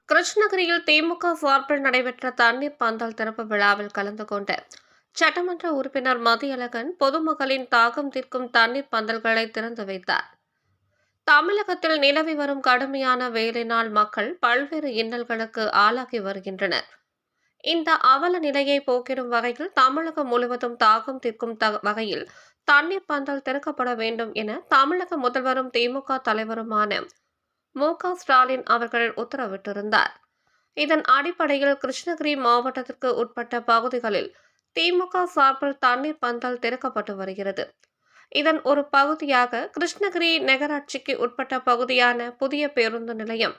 கிருஷ்ணகிரியில் திமுக சார்பில் நடைபெற்ற தண்ணீர் பந்தல் திறப்பு விழாவில் கலந்து கொண்ட சட்டமன்ற உறுப்பினர் மதியழகன் பொதுமக்களின் தாகம் தீர்க்கும் தண்ணீர் பந்தல்களை திறந்து வைத்தார். தமிழகத்தில் நிலவி வரும் கடுமையான வெயிலினால் மக்கள் பல்வேறு இன்னல்களுக்கு ஆளாகி வருகின்றனர். இந்த அவல நிலையை போக்கிடும் வகையில் தமிழகம் முழுவதும் தாகம் தீர்க்கும் வகையில் தண்ணீர் பந்தல் திறக்கப்பட வேண்டும் என தமிழக முதல்வரும் திமுக தலைவருமான மு.க.ஸ்டாலின் அவர்கள் உத்தரவிட்டிருந்தார். இதன் அடிப்படையில் கிருஷ்ணகிரி மாவட்டத்திற்கு உட்பட்ட பகுதிகளில் திமுக சார்பில் தண்ணீர் பந்தல் திறக்கப்பட்டு வருகிறது. இதன் ஒரு பகுதியாக கிருஷ்ணகிரி நகராட்சிக்கு உட்பட்ட பகுதியான புதிய பேருந்து நிலையம்,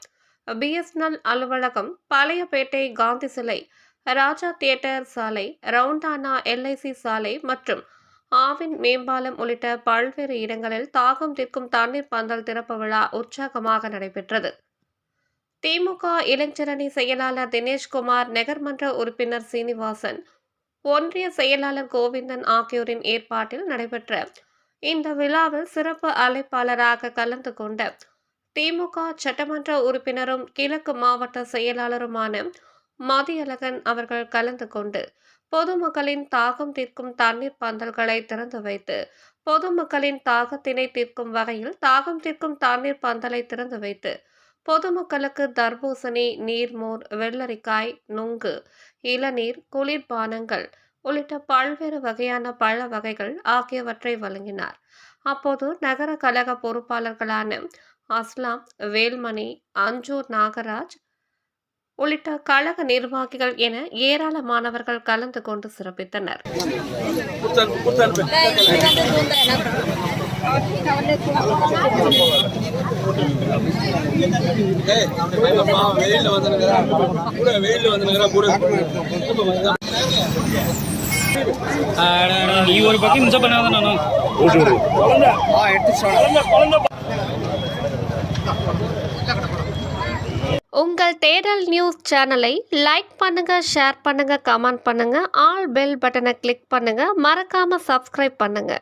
BSNL அலுவலகம், பழையப்பேட்டை காந்தி சிலை, ராஜா தியேட்டர் சாலை, ரவுண்டானா LIC சாலை மற்றும் ஆவின் மேம்பாலம் உள்ளிட்ட பல்வேறு இடங்களில் தாகம் தீர்க்கும் தண்ணீர் பந்தல் திறப்பு விழா உற்சாகமாக நடைபெற்றது. திமுக இளைஞரணி செயலாளர் தினேஷ்குமார், நகர்மன்ற உறுப்பினர் சீனிவாசன், ஒன்றிய செயலாளர் கோவிந்தன் ஆகியோரின் ஏற்பாட்டில் நடைபெற்ற இந்த விழாவில் சிறப்பு அழைப்பாளராக கலந்து கொண்ட திமுக சட்டமன்ற உறுப்பினரும் கிழக்கு மாவட்ட செயலாளருமான மதியழகன் அவர்கள் கலந்து கொண்டு பொதுமக்களின் தாகம் தீர்க்கும் தண்ணீர் பந்தல்களை திறந்து வைத்து பொதுமக்களின் தாகத்தினை தீர்க்கும் வகையில் தாகம் தீர்க்கும் தண்ணீர் பந்தலை திறந்து வைத்து பொதுமக்களுக்கு தர்பூசணி, நீர்மோர், வெள்ளரிக்காய், நுங்கு, இளநீர், குளிர்பானங்கள் உள்ளிட்ட பல்வேறு வகையான பழ வகைகள் ஆகியவற்றை வழங்கினார். அப்போது நகர கழக பொறுப்பாளர்களான அஸ்லாம், வேல்மணி, அஞ்சூர் நாகராஜ் உள்ளிட்ட கழக நிர்வாகிகள் என ஏராளமானவர்கள் கலந்து கொண்டு சிறப்பித்தனர். ஒரு பக்கம் மிச்சம் பண்ணாதான் நானும் உங்கள் தேடல் நியூஸ் சேனலை லைக் பண்ணுங்க, ஷேர் பண்ணுங்க, கமெண்ட் பண்ணுங்க, ஆல் பெல் பட்டனை கிளிக் பண்ணுங்க, மறக்காம சப்ஸ்கிரைப் பண்ணுங்க.